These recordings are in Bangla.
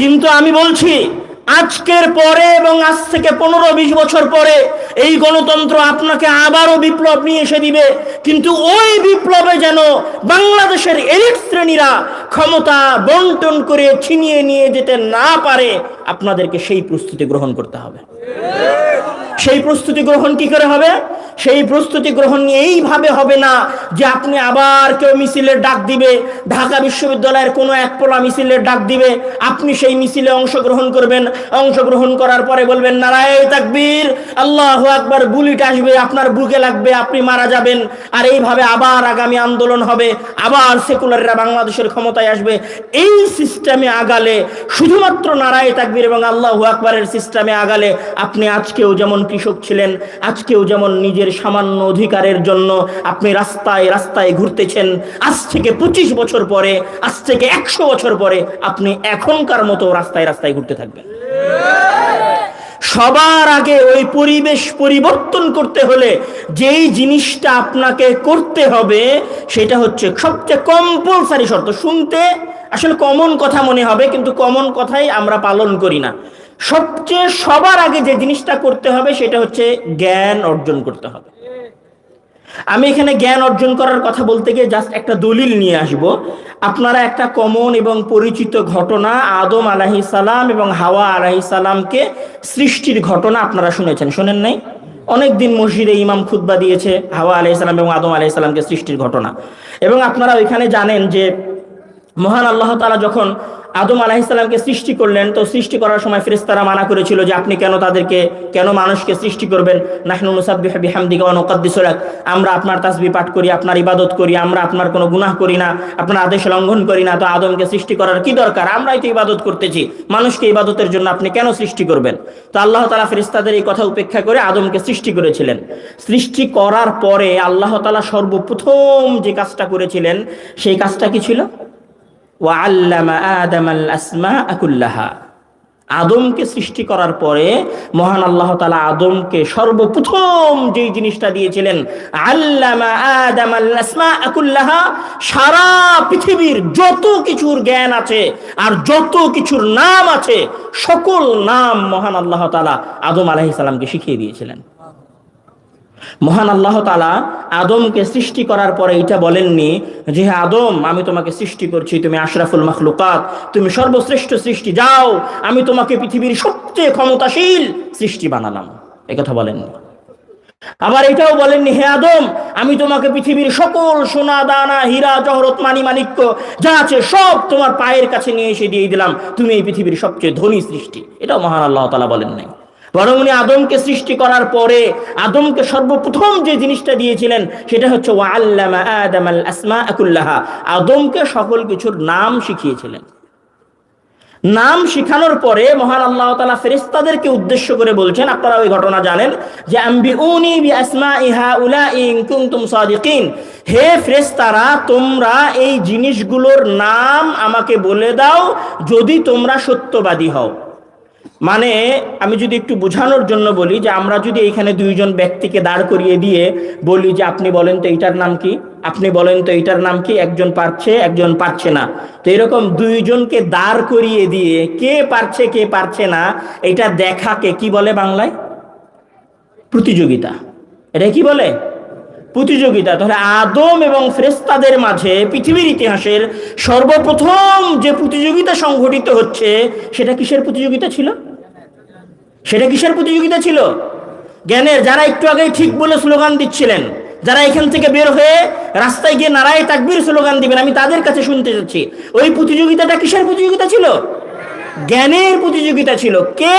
কিন্তু আমি বলছি আজকের পরে এবং আজ থেকে 15-20 বছর পরে এই গণতন্ত্র আপনাকে আবারও বিপ্লব নিয়ে এসে দিবে, কিন্তু ওই বিপ্লবে যেন বাংলাদেশের এলিট শ্রেণীরা ক্ষমতা বন্টন করে ছিনিয়ে নিয়ে যেতে না পারে, আপনাদেরকে সেই প্রস্তুতি গ্রহণ করতে হবে। সেই প্রস্তুতি গ্রহণ কি করে হবে? সেই প্রস্তুতি গ্রহণ এইভাবে হবে না যে আপনি আবার কেউ মিছিলের ডাক দিবে, ঢাকা বিশ্ববিদ্যালয়ের কোনো এক পোলা মিছিলের ডাক দিবে, আপনি সেই মিছিলে অংশগ্রহণ করবেন, অংশগ্রহণ করার পরে বলবেন নারায়ে তাকবীর, আল্লাহু আকবার, বুলেট আসবে, আপনার বুকে লাগবে, আপনি মারা যাবেন, আর এইভাবে আবার আগামী আন্দোলন হবে, আবার সেকুলাররা বাংলাদেশের ক্ষমতায় আসবে। এই সিস্টেমে আগালে, শুধুমাত্র নারায়ে তাকবীর এবং আল্লাহু আকবারের সিস্টেমে আগালে আপনি আজকেও যেমন কৃষক ছিলেন, আজকেও যেমন নিজের সামান্য অধিকারের জন্য আপনি রাস্তায় রাস্তায় ঘুরতেছেন, আজ থেকে 25 বছর পরে, আজ থেকে 100 বছর পরে আপনি এখনকার মতো রাস্তায় রাস্তায় ঘুরতে থাকবেন। সবার আগে ওই পরিবেশ পরিবর্তন করতে হলে যেই জিনিসটা আপনাকে করতে হবে সেটা হচ্ছে সবচেয়ে কম্পালসারি শর্ত। শুনতে আসলে কমন কথা মনে হবে, কিন্তু কমন কথাই আমরা পালন করি না। সবচেয়ে সবার আগে যে জিনিসটা করতে হবে সেটা হচ্ছে জ্ঞান অর্জন করতে হবে। আমি এখানে জ্ঞান অর্জন করার কথা বলতে গিয়ে জাস্ট একটা দলিল নিয়ে আসব। আপনারা একটা কমন এবং পরিচিত ঘটনা, আদম আলাইহিস সালাম এবং হাওয়া আলাইহিস সালামকে সৃষ্টির ঘটনা আপনারা শুনেছেন, শোনেন নাই? অনেকদিন মসজিদে ইমাম খুতবা দিয়েছে হাওয়া আলাইহিস সালাম এবং আদম আলাইহিস সালামকে সৃষ্টির ঘটনা। এবং আপনারা ওইখানে জানেন যে মহান আল্লাহ তাআলা যখন আদম আলাইহিস সালামকে সৃষ্টি করলেন, তো সৃষ্টি করার সময় ফেরেশতারা মানা করেছিল যে আপনি কেন মানুষকে সৃষ্টি করবেন? নাহনু নুসাব্বিহু বিহামদিকা ওয়া নুকদ্দিসু লাক, আমরা আপনার তাসবিহ পাঠ করি, আপনার ইবাদত করি, আমরা আপনার কোনো গুনাহ করি না, আপনার আদেশ লঙ্ঘন করি না, তো আদমকে সৃষ্টি করার কি দরকার? আমরাই তো ইবাদত করতেছি, মানুষকে ইবাদতের জন্য আপনি কেন সৃষ্টি করবেন? তো আল্লাহ তাআলা ফেরেশতাদের এই কথা উপেক্ষা করে আদমকে সৃষ্টি করেছিলেন। সৃষ্টি করার পরে আল্লাহ তাআলা সর্বপ্রথম যে কাজটা করেছিলেন সেই কাজটা কি ছিল? ওয়াআল্লামা আদামাল আসমাআ কুল্লাহা। আদমকে সৃষ্টি করার পরে মহান আল্লাহ তাআলা আদমকে সর্বপ্রথম যেই জিনিসটা দিয়েছিলেন, আল্লামা আদামাল আসমাআ কুল্লাহা, সারা পৃথিবীর যত কিছুর জ্ঞান আছে আর যত কিছুর নাম আছে সকল নাম মহান আল্লাহ তাআলা আদম আলাইহিস সালামকে শিখিয়ে দিয়েছিলেন। মহান আল্লাহ তাআলা আদমকে সৃষ্টি করার পরে এটা বলেননি যে হে আদম, আমি তোমাকে সৃষ্টি করছি, তুমি আশরাফুল মাখলুকাত, তুমি সর্বশ্রেষ্ঠ সৃষ্টি, যাও আমি তোমাকে পৃথিবীর সবচেয়ে ক্ষমতাশীল সৃষ্টি বানালাম, একথা বলেননি। আবার এটাও বলেননি হে আদম, আমি তোমাকে পৃথিবীর সকল সোনা দানা হীরা জহরত মানি মাণিক্য যা আছে সব তোমার পায়ের কাছে নিয়ে এসে দিয়ে দিলাম, তুমি এই পৃথিবীর সবচেয়ে ধনী সৃষ্টি, এটাও মহান আল্লাহ তাআলা বলেন নাই। বরং উনি আদমকে সৃষ্টি করার পরে আদমকে সর্বপ্রথম যে জিনিসটা দিয়েছিলেন সেটা হচ্ছে ওয়াআল্লামা আদামাল আসমাআ কুল্লাহা, আদমকে সকল কিছুর নাম শিখিয়েছিলেন। নাম শিখানোর পরে মহান আল্লাহ তাআলা ফেরেশতাদেরকে উদ্দেশ্য করে বলছেন, আপনারা ওই ঘটনা জানেন যে আম্বিউনি বিআসমাই হাউলাই ইন কুনতুম সাদিকিন, হে ফেরেশতারা তোমরা এই জিনিসগুলোর নাম আমাকে বলে দাও যদি তোমরা সত্যবাদী হও। মানে আমি যদি একটু বোঝানোর জন্য বলি যে আমরা যদি এখানে দুইজন ব্যক্তিকে দাঁড় করিয়ে দিয়ে বলি যে আপনি বলেন তো এইটার নাম কি, আপনি বলেন তো এইটার নাম কি, একজন পারছে একজন পারছে না, তো এরকম দুইজনকে দাঁড় করিয়ে দিয়ে কে পারছে কে পারছে না এটা দেখাকে কি বলে বাংলায়? প্রতিযোগিতা। এটা কি বলে? প্রতিযোগিতা। তাহলে আদম এবং ফেরেশতাদের মাঝে পৃথিবীর ইতিহাসের সর্বপ্রথম যে প্রতিযোগিতা সংঘটিত হচ্ছে সেটা কিসের প্রতিযোগিতা ছিল? সেটা কিসের প্রতিযোগিতা ছিল? জ্ঞানের। যারা একটু আগে ঠিক বলে স্লোগান দিচ্ছিলেন, যারা এখান থেকে বের হয়ে রাস্তায় গিয়ে নারায়ে তাকবীর স্লোগান দিবেন, আমি তাদের কাছে শুনতে চাচ্ছি ওই প্রতিযোগিতাটা কিসের প্রতিযোগিতা ছিল? জ্ঞানের প্রতিযোগিতা ছিল। কে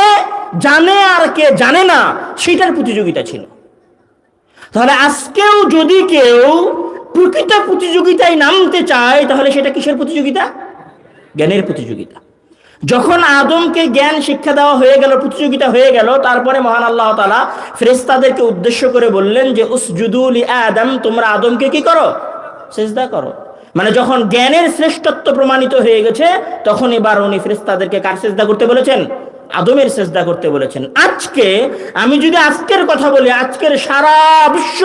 জানে আর কে জানে না সেটার প্রতিযোগিতা ছিল। তাহলে আজকেও যদি কেউ প্রকৃত প্রতিযোগিতায় নামতে চায় তাহলে সেটা কিসের প্রতিযোগিতা? জ্ঞানের প্রতিযোগিতা। যখন আদমকে জ্ঞান শিক্ষা দেওয়া হয়ে গেল, প্রতিযোগিতা হয়ে গেল, তারপরে মহান আল্লাহ তাআলা ফেরেশতাদেরকে উদ্দেশ্য করে বললেন যে উসজুদু লি আদম, তোমরা আদমকে কি করো? সিজদা করো। মানে যখন জ্ঞানের শ্রেষ্ঠত্ব প্রমাণিত হয়ে গেছে তখন এবার উনি ফেরেশতাদেরকে কার সিজদা করতে বলেছেন? আদমের সিজদা করতে বলেছেন। আজকে আমি যদি আজকের কথা বলি, আজকের সারা বিশ্ব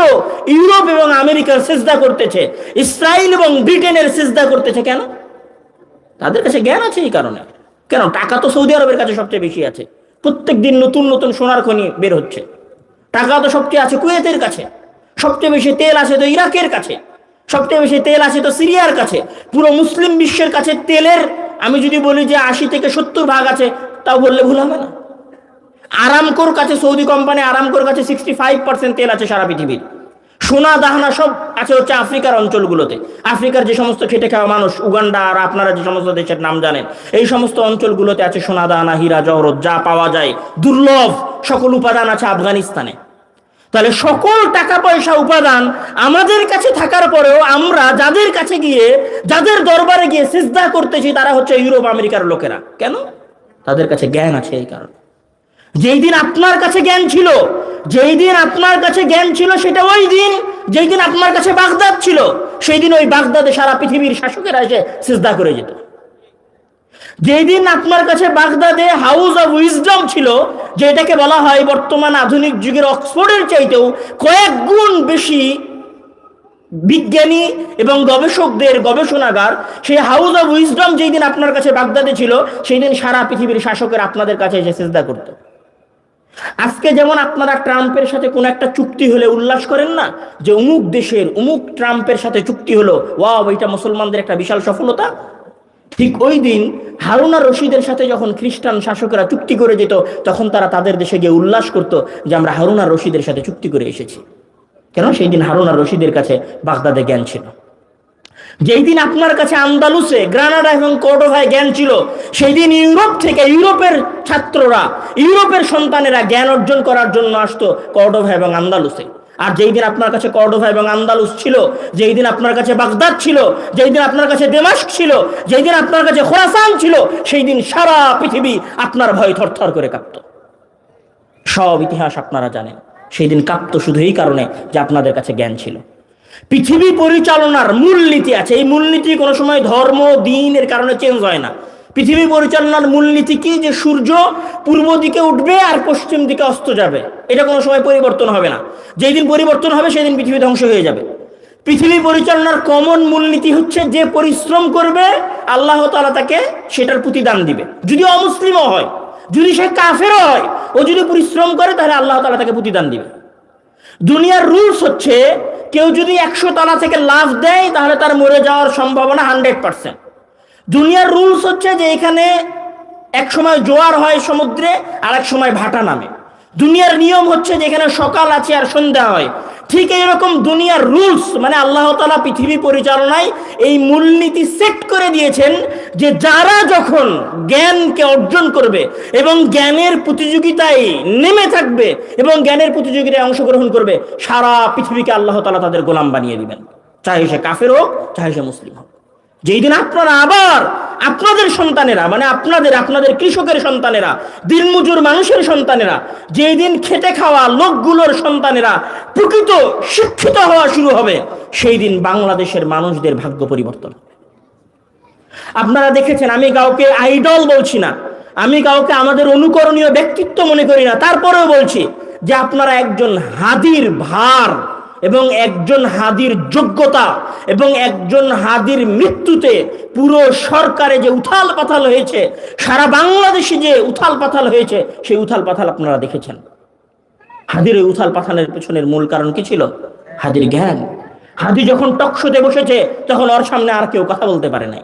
ইউরোপ এবং আমেরিকার সিজদা করতেছে, ইসরায়েল এবং ব্রিটেনের সিজদা করতেছে। কেন? তাদের কাছে জ্ঞান আছে এই কারণে। কেন? টাকা তো সৌদি আরবের কাছে সবচেয়ে বেশি আছে, প্রত্যেক দিন নতুন নতুন সোনার খনি বের হচ্ছে। টাকা তো সবচেয়ে আছে কুয়েতের কাছে, সবচেয়ে বেশি তেল আছে তো ইরাকের কাছে, সবচেয়ে বেশি তেল আছে তো সিরিয়ার কাছে। পুরো মুসলিম বিশ্বের কাছে তেলের আমি যদি বলি যে 80 থেকে 70 ভাগ আছে, তাও বললে ভুল হবে না। আরামকোর কাছে, সৌদি কোম্পানি আরামকোর কাছে 65% তেল আছে সারা পৃথিবীর। সোনা দাহানা সব আছে হচ্ছে আফ্রিকার অঞ্চলগুলোতে। আফ্রিকার যে সমস্ত খেটে খাওয়া মানুষ, উগান্ডা আর আপনারা যে সমস্ত দেশের নাম জানেন, এই সমস্ত অঞ্চলগুলোতে আছে সোনা দাহানা, হীরা জহরত, যা পাওয়া যায় দুর্লভ সকল উপাদান আছে আফগানিস্তানে। তাহলে সকল টাকা পয়সা উপাদান আমাদের কাছে থাকার পরেও আমরা যাদের কাছে গিয়ে, যাদের দরবারে গিয়ে সিজদা করতেছি, তারা হচ্ছে ইউরোপ আমেরিকার লোকেরা। কেন? তাদের কাছে জ্ঞান আছে। এই কারণে যেই দিন আপনার কাছে জ্ঞান ছিল, যেই দিন আপনার কাছে জ্ঞান ছিল, সেটা ওই দিন যেই দিন আপনার কাছে বাগদাদ ছিল। সেই দিন ওই বাগদাদে সারা পৃথিবীর শাসকেরা এসে সিজদা করে যেত। যেই দিন আপনার কাছে বাগদাদে হাউস অফ উইজডম ছিল, যেটাকে বলা হয় বর্তমান আধুনিক যুগের অক্সফোর্ডের চাইতেও কয়েক গুণ বেশি বিজ্ঞানী এবং গবেষকদের গবেষণাগার, সেই হাউস অফ উইজডম যেই দিন আপনার কাছে বাগদাদে ছিল, সেই দিন সারা পৃথিবীর শাসকেরা আপনাদের কাছে এসে সিজদা করত। আজকে যেমন আপনারা ট্রাম্পের সাথে কোন একটা চুক্তি হলে উল্লাস করেন না, যে অমুক দেশের অমুক ট্রাম্পের সাথে চুক্তি হলো, ওয়াও এটা মুসলমানদের একটা বিশাল সফলতা। ঠিক ওই দিন হারুন আর রশিদের সাথে যখন খ্রিস্টান শাসকেরা চুক্তি করে যেত, তখন তারা তাদের দেশে গিয়ে উল্লাস করত যে আমরা হারুন আর রশিদের সাথে চুক্তি করে এসেছি। কেন? সেই দিন হারুন আর রশিদের কাছে বাগদাদে জ্ঞান ছিল। যেই দিন আপনার কাছে আন্দালুসে, গ্রানাডা এবং কর্ডোভায় জ্ঞান ছিল, সেই দিন ইউরোপ থেকে ইউরোপের ছাত্ররা, ইউরোপের সন্তানেরা জ্ঞান অর্জন করার জন্য আসতো কর্ডোভা এবং আন্দালুসে। আর যেই দিন আপনার কাছে কর্ডোভা এবং আন্দালুস ছিল, যেই দিন আপনার কাছে বাগদাদ ছিল, যেই দিন আপনার কাছে দেমাস্ক ছিল, যেই দিন আপনার কাছে খোরাসান ছিল, সেই দিন সারা পৃথিবী আপনার ভয় থরথর করে কাঁপত। সব ইতিহাস আপনারা জানেন। সেই দিন কাঁপত শুধু এই কারণে যে আপনাদের কাছে জ্ঞান ছিল। পৃথিবী পরিচালনার মূলনীতি আছে। এই মূলনীতি কোনো সময় ধর্ম দিনের কারণে চেঞ্জ হয় না। পৃথিবী পরিচালনার মূলনীতি কি? যে সূর্য পূর্ব দিকে উঠবে আর পশ্চিম দিকে অস্ত যাবে, এটা কোনো সময় পরিবর্তন হবে না। যেই দিন পরিবর্তন হবে সেই দিন পৃথিবী ধ্বংস হয়ে যাবে। পৃথিবী পরিচালনার কমন মূলনীতি হচ্ছে যে পরিশ্রম করবে আল্লাহ তাআলা তাকে সেটার প্রতিদান দিবে। যদি অমুসলিমও হয়, যদি সে কাফেরও হয়, ও যদি পরিশ্রম করে তাহলে আল্লাহ তাআলা তাকে প্রতিদান দিবে। দুনিয়ার রুলস হচ্ছে কেউ যদি 100 তলা থেকে লাফ দেয় তাহলে তার মরে যাওয়ার সম্ভাবনা 100%। দুনিয়ার রুলস হচ্ছে যে এখানে এক সময় জোয়ার হয় সমুদ্রে, আর এক সময় ভাটা নামে। দুনিয়ার নিয়ম হচ্ছে যে এখানে সকাল আছে আর সন্ধ্যা হয়। ঠিক এইরকম দুনিয়ার রুলস, মানে আল্লাহ তাআলা পৃথিবী পরিচালনায় এই মূলনীতি সেট করে দিয়েছেন যে যারা যখন জ্ঞানকে অর্জন করবে এবং জ্ঞানের প্রতিযোগিতায় নেমে থাকবে এবং জ্ঞানের প্রতিযোগিতায় অংশগ্রহণ করবে, সারা পৃথিবীকে আল্লাহ তাআলা তাদের গোলাম বানিয়ে দিবেন, চাহে সে কাফের হোক, চাহে সে মুসলিম হোক। যেই দিন আপনারা আবার আপনাদের সন্তানেরা, মানে আপনাদের কৃষকের সন্তানেরা, দিনমজুর মানুষের সন্তানেরা, যেই দিন খেটে খাওয়া লোকগুলোর সন্তানেরা প্রকৃত শিক্ষিত হওয়া শুরু হবে, সেই দিন বাংলাদেশের মানুষদের ভাগ্য পরিবর্তন। আপনারা দেখেছেন, আমি কাউকে আইডল বলছি না, আমি কাউকে আমাদের অনুকরণীয় ব্যক্তিত্ব মনে করি না, তারপরেও বলছি যে আপনারা একজন হাদির ভার এবং একজন হাদির যোগ্যতা এবং একজন হাদির মৃত্যুতে পুরো সরকারে যে উথাল পাথাল হয়েছে, সারা বাংলাদেশে যে উথাল পাথাল হয়েছে, সেই উথাল পাথাল আপনারা দেখেছেন। হাদির এই উথাল পাথালের পেছনের মূল কারণ কি ছিল? হাদির জ্ঞান। হাদি যখন টকশোতে বসেছে তখন ওর সামনে আর কেউ কথা বলতে পারে নাই।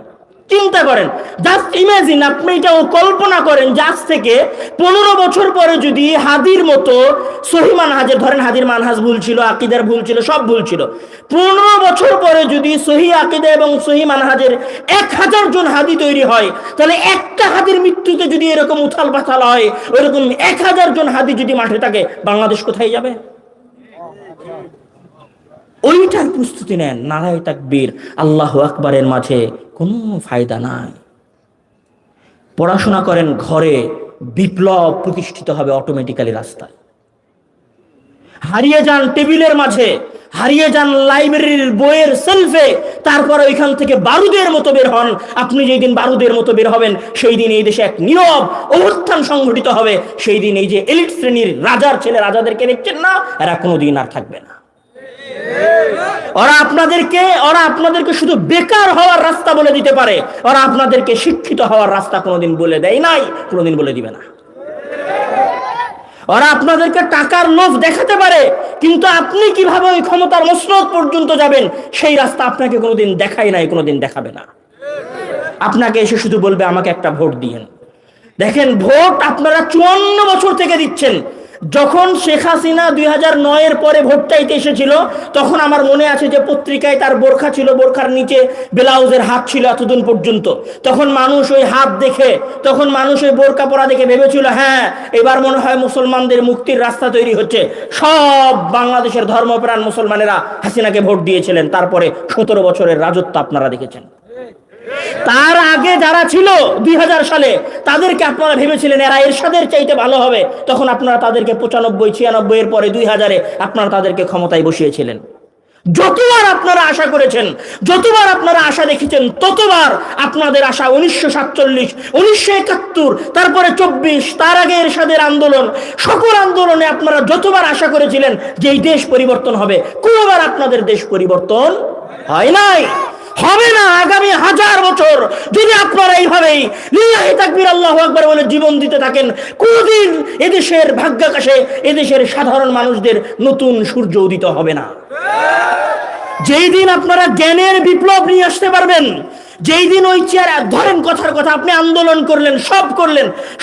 চিন্তা করেন, জাস্ট ইমাজিন, আপনি এটাও কল্পনা করেন যে আজ থেকে 15 বছর পরে যদি হাদির মতো সহি মানহাজের, ধরেন হাদির মানহাজ ভুল ছিল, আকীদার ভুল ছিল, সব ভুল ছিল, 15 বছর পরে যদি সহি আকীদা এবং সহি মানহাজের 1000 জন হাদি তৈরি হয়, তাহলে একটা হাদির মৃত্যুতে যদি এরকম উথাল পাথাল হয়, ওইরকম 1000 জন হাদি যদি মাঠে থাকে, বাংলাদেশ কোথায় যাবে? ওইটার প্রস্তুতি নেন। নারায়ে তাকবীর, আল্লাহু আকবারের মাঝে কোনো ফায়দা নাই। পড়াশোনা করেন ঘরে, বিপ্লব প্রতিষ্ঠিত হবে অটোমেটিক্যালি রাস্তায়। হারিয়ে যান টেবিলের মাঝে, হারিয়ে যান লাইব্রেরির বইয়ের সেলফে, তারপরে ওইখান থেকে বারুদের মতো বের হন। আপনি যেই দিন বারুদের মতো বের হবেন, সেই দিন এই দেশে এক নীরব অভ্যুত্থান সংঘটিত হবে। সেই দিন এই যে এলিট শ্রেণীর রাজার ছেলে রাজাদেরকে দেখছেন না, এরা কোনোদিন আর থাকবে না। ওরা আপনাদেরকে শুধু বেকার হওয়ার রাস্তা বলে দিতে পারে, ওরা আপনাদেরকে শিক্ষিত হওয়ার রাস্তা কোনোদিন বলে দেয় নাই, কোনোদিন বলে দিবে না। ওরা আপনাদেরকে টাকার লোভ দেখাতে পারে, কিন্তু আপনি কিভাবে ওই ক্ষমতার মসনদ পর্যন্ত যাবেন সেই রাস্তা আপনাকে কোনোদিন দেখায় নাই, কোনোদিন দেখাবে না। আপনাকে এসে শুধু বলবে আমাকে একটা ভোট দিয়েন। দেখেন, ভোট আপনারা 54 বছর থেকে দিচ্ছেন। যখন শেখ হাসিনা 2009-এর পরে ভোট চাইতে এসেছিল, তখন আমার মনে আছে যে পত্রিকায় তার বোরখা ছিল, বোরখার নিচে ব্লাউজের হাত ছিল এতদিন পর্যন্ত। তখন মানুষ ওই হাত দেখে, তখন মানুষ ওই বোরকা পরা দেখে ভেবেছিল হ্যাঁ এবার মনে হয় মুসলমানদের মুক্তির রাস্তা তৈরি হচ্ছে। সব বাংলাদেশের ধর্মপ্রাণ মুসলমানেরা হাসিনাকে ভোট দিয়েছিলেন। তারপরে 17 বছরের রাজত্ব আপনারা দেখেছেন। তার আগে যারা ছিল 2000 সালে, তাদেরকে আপনারা ভেবেছিলেন এরা এরশাদের চাইতে ভালো হবে, তখন আপনারা তাদেরকে 95, 96 এর পরে 2000-এ আপনারা তাদেরকে ক্ষমতায় বসিয়েছিলেন। যতবার আপনারা আশা করেছেন, যতবার আপনারা আশা দেখেছেন, ততবার আপনাদের আশা 1947, 1971, তারপরে 24, তার আগে এরশাদের আন্দোলন, সকল আন্দোলনে আপনারা যতবার আশা করেছিলেন যে এই দেশ পরিবর্তন হবে, কোনোবার আপনাদের দেশ পরিবর্তন হয় নাই, হবে না। আগামী 1000 বছর যদি আপনারা এইভাবেই লিল্লাহি তাকবীর আল্লাহু আকবার বলে জীবন দিতে থাকেন, কোনদিন এদেশের ভাগ্যাকাশে এদেশের সাধারণ মানুষদের নতুন সূর্য উদিত হবে না। যেই দিন আপনারা জ্ঞানের বিপ্লব নিয়ে আসতে পারবেন, যেই দিন ওই চেয়ার ধরেন, কথার কথা আপনি আন্দোলন করলেন,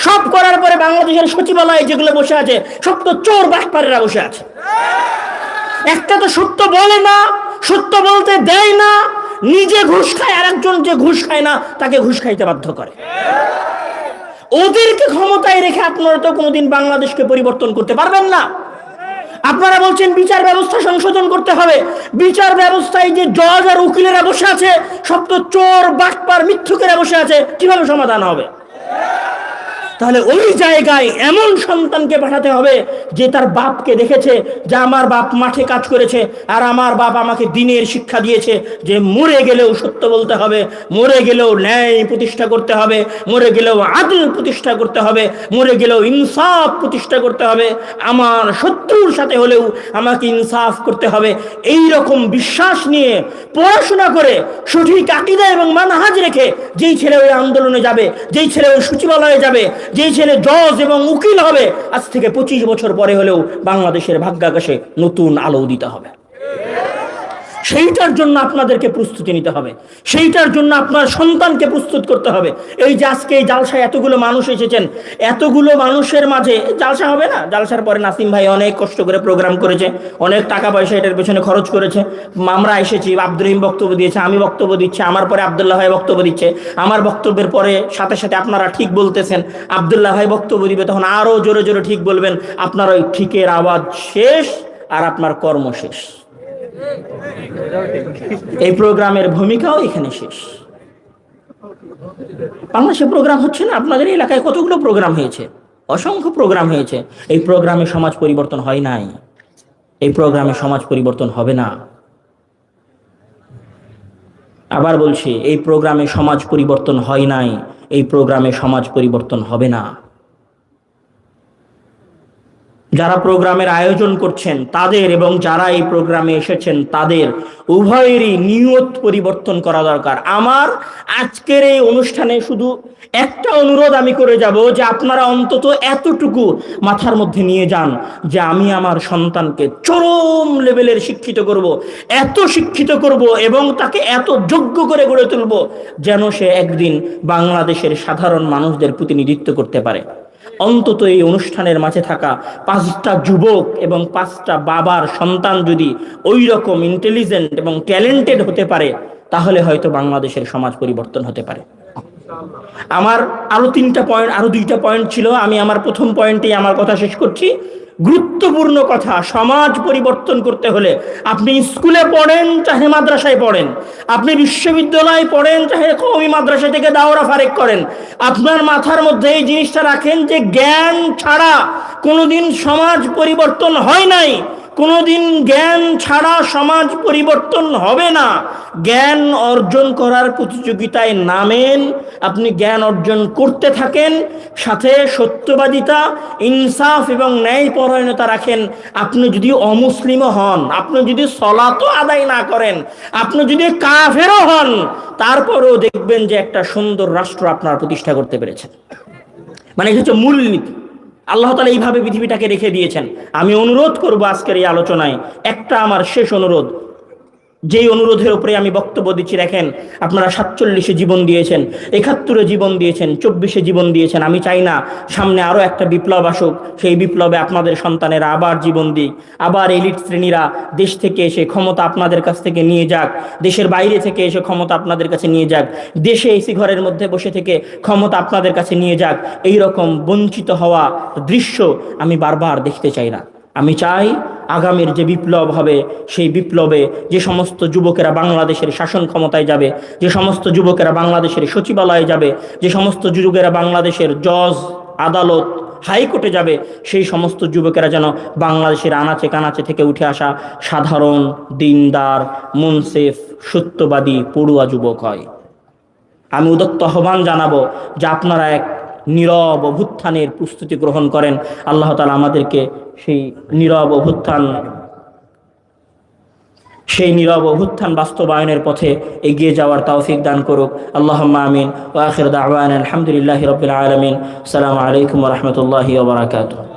সব করার পরে বাংলাদেশের সচিবালয়ে যেগুলো বসে আছে সব তো চোর বাটপারেরা বসে আছে। একটা তো সত্য বলে না, সত্য বলতে দেয় না, নিজে ঘুষ খায়, আর একজন যে ঘুষ খায় না তাকে ঘুষ খাইতে বাধ্য করে। ওদেরকে ক্ষমতায় রেখে আপনারা তো কোনোদিন বাংলাদেশকে পরিবর্তন করতে পারবেন না। আপনারা বলছেন বিচার ব্যবস্থা সংশোধন করতে হবে। বিচার ব্যবস্থায় যে জজ আর উকিলেরা বসে আছে সব তো চোর বাটপার মিথ্যুকেরা বসে আছে, কিভাবে সমাধান হবে? তাহলে ওই জায়গায় এমন সন্তানকে পাঠাতে হবে যে তার বাপকে দেখেছে যে আমার বাপ মাঠে কাজ করেছে, আর আমার বাপ আমাকে দিনের শিক্ষা দিয়েছে যে মরে গেলেও সত্য বলতে হবে, মরে গেলেও ন্যায় প্রতিষ্ঠা করতে হবে, মরে গেলেও আদল প্রতিষ্ঠা করতে হবে, মরে গেলেও ইনসাফ প্রতিষ্ঠা করতে হবে, আমার শত্রুর সাথে হলেও আমাকে ইনসাফ করতে হবে। এই রকম বিশ্বাস নিয়ে পড়াশোনা করে সঠিক আকীদা এবং মানহাজ রেখে যেই ছেলে ওই আন্দোলনে যাবে, যেই ছেলে ওই সচিবালয়ে যাবে, যেই ছেলে জজ এবং উকিল হবে, আজ থেকে 25 বছর পরে হলেও বাংলাদেশের ভাগ্যাকাশে নতুন আলো উদিত হবে। সেইটার জন্য আপনাদেরকে প্রস্তুতি নিতে হবে, সেইটার জন্য আপনার সন্তানকে প্রস্তুত করতে হবে। এই যে আজকে এই জালসায় এতগুলো মানুষ এসেছেন, এতগুলো মানুষের মাঝে জালসা হবে না? জালসার পরে নাসিম ভাই অনেক কষ্ট করে প্রোগ্রাম করেছে, অনেক টাকা পয়সা এটার পেছনে খরচ করেছে। আমরা এসেছি, আব্দুর রহিম বক্তব্য দিয়েছে, আমি বক্তব্য দিচ্ছি, আমার পরে আব্দুল্লাহ ভাই বক্তব্য দিচ্ছে, আমার বক্তব্যের পরে সাথে সাথে আপনারা ঠিক বলতেছেন, আব্দুল্লাহ ভাই বক্তব্য দিবে, তখন আরো জোরে জোরে ঠিক বলবেন। আপনার ওই ঠিকের আওয়াজ শেষ আর আপনার কর্ম শেষ। এই প্রোগ্রামের ভূমিকাও এখানে শেষ। বাংলাদেশে প্রোগ্রাম হচ্ছে না, আপনাদের এলাকায় কতগুলো প্রোগ্রাম হয়েছে, অসংখ্য প্রোগ্রাম হয়েছে। এই প্রোগ্রামে সমাজ পরিবর্তন হয় নাই, এই প্রোগ্রামে সমাজ পরিবর্তন হবে না। আবার বলছি, এই প্রোগ্রামে সমাজ পরিবর্তন হয় নাই, এই প্রোগ্রামে সমাজ পরিবর্তন হবে না। যারা প্রোগ্রামের আয়োজন করছেন তাদের এবং যারা এই প্রোগ্রামে এসেছেন তাদের উভয়েরই নিয়ত পরিবর্তন করা দরকার। আমার আজকের এই অনুষ্ঠানে শুধু একটা অনুরোধ আমি করে যাব যে আপনারা অন্তত এতটুকু মাথার মধ্যে নিয়ে যান যে আমি আমার সন্তানকে চরম লেভেলের শিক্ষিত করব, এত শিক্ষিত করব এবং তাকে এত যোগ্য করে গড়ে তুলব যেন সে একদিন বাংলাদেশের সাধারণ মানুষদের প্রতিনিধিত্ব করতে পারে। অন্তত এই অনুষ্ঠানের মাঝে থাকা 5টা যুবক এবং 5টা বাবার সন্তান যদি ওই রকম ইন্টেলিজেন্ট এবং ট্যালেন্টেড হতে পারে, তাহলে হয়তো বাংলাদেশের সমাজ পরিবর্তন হতে পারে। আমার আরো 2টা পয়েন্ট ছিল, আমি আমার প্রথম পয়েন্টেই আমার কথা শেষ করছি। গুরুত্বপূর্ণ কথা, সমাজ পরিবর্তন করতে হলে আপনি স্কুলে পড়েন চাহে মাদ্রাসায় পড়েন, আপনি বিশ্ববিদ্যালয়ে পড়েন চাহে কওমি মাদ্রাসা থেকে দাওরা ফারেক করেন, আপনার মাথার মধ্যে এই জিনিসটা রাখেন যে জ্ঞান ছাড়া কোনোদিন সমাজ পরিবর্তন হয় নাই, কোনোদিন জ্ঞান ছাড়া সমাজ পরিবর্তন হবে না। জ্ঞান অর্জন করার প্রতিযোগিতায় নামেন, আপনি জ্ঞান অর্জন করতে থাকেন, সাথে সত্যবাদিতা, ইনসাফ এবং ন্যায় পরায়ণতা রাখেন, আপনি যদি অমুসলিমও হন, আপনি যদি সলাতও আদায় না করেন, আপনি যদি কাফেরও হন, তারপরেও দেখবেন যে একটা সুন্দর রাষ্ট্র আপনারা প্রতিষ্ঠা করতে পেরেছেন। মানে এটা হচ্ছে মূলনীতি। আল্লাহ তাআলা এইভাবে পৃথিবীটাকে রেখে দিয়েছেন। আমি অনুরোধ করব আজকের এই আলোচনায়, একটা আমার শেষ অনুরোধ, যেই অনুরোধের উপরে আমি বক্তব্য দিচ্ছি, দেখেন আপনারা 47-এ জীবন দিয়েছেন, 71-এ জীবন দিয়েছেন, 24-এ জীবন দিয়েছেন। আমি চাই না সামনে আরো একটা বিপ্লব আসুক, সেই বিপ্লবে আপনাদের সন্তানেরা আবার জীবন দিক, আবার এলিট শ্রেণীরা দেশ থেকে এসে ক্ষমতা আপনাদের কাছ থেকে নিয়ে যাক, দেশের বাইরে থেকে এসে ক্ষমতা আপনাদের কাছে নিয়ে যাক, দেশে এসি ঘরের মধ্যে বসে থেকে ক্ষমতা আপনাদের কাছে নিয়ে যাক। এই রকম বঞ্চিত হওয়া দৃশ্য আমি বারবার দেখতে চাই না। আমি চাই আগামীর যে বিপ্লব হবে, সেই বিপ্লবে যে সমস্ত যুবকেরা বাংলাদেশের শাসন ক্ষমতায় যাবে, যে সমস্ত যুবকেরা বাংলাদেশের সচিবালয়ে যাবে, যে সমস্ত যুবকেরা বাংলাদেশের জজ, আদালত, হাইকোর্টে যাবে, সেই সমস্ত যুবকেরা যেন বাংলাদেশের আনাচে কানাচে থেকে উঠে আসা সাধারণ, দিনদার, মুনসিফ, সত্যবাদী, পড়ুয়া যুবক হয়। আমি উদাত্ত আহ্বান জানাবো যে আপনারা এক নীরব অভ্যুত্থানের প্রস্তুতি গ্রহণ করেন। আল্লাহ তাআলা আমাদেরকে সেই নীরব অভ্যুত্থান বাস্তবায়নের পথে এগিয়ে যাওয়ার তৌফিক দান করুক। আল্লাহুম্মা আমিন। ওয়া আখির দাওয়ানা আলহামদুলিল্লাহি রাব্বিল আলামিন। আসসালামু আলাইকুম ওয়া রাহমাতুল্লাহি ওয়া বারাকাতুহু।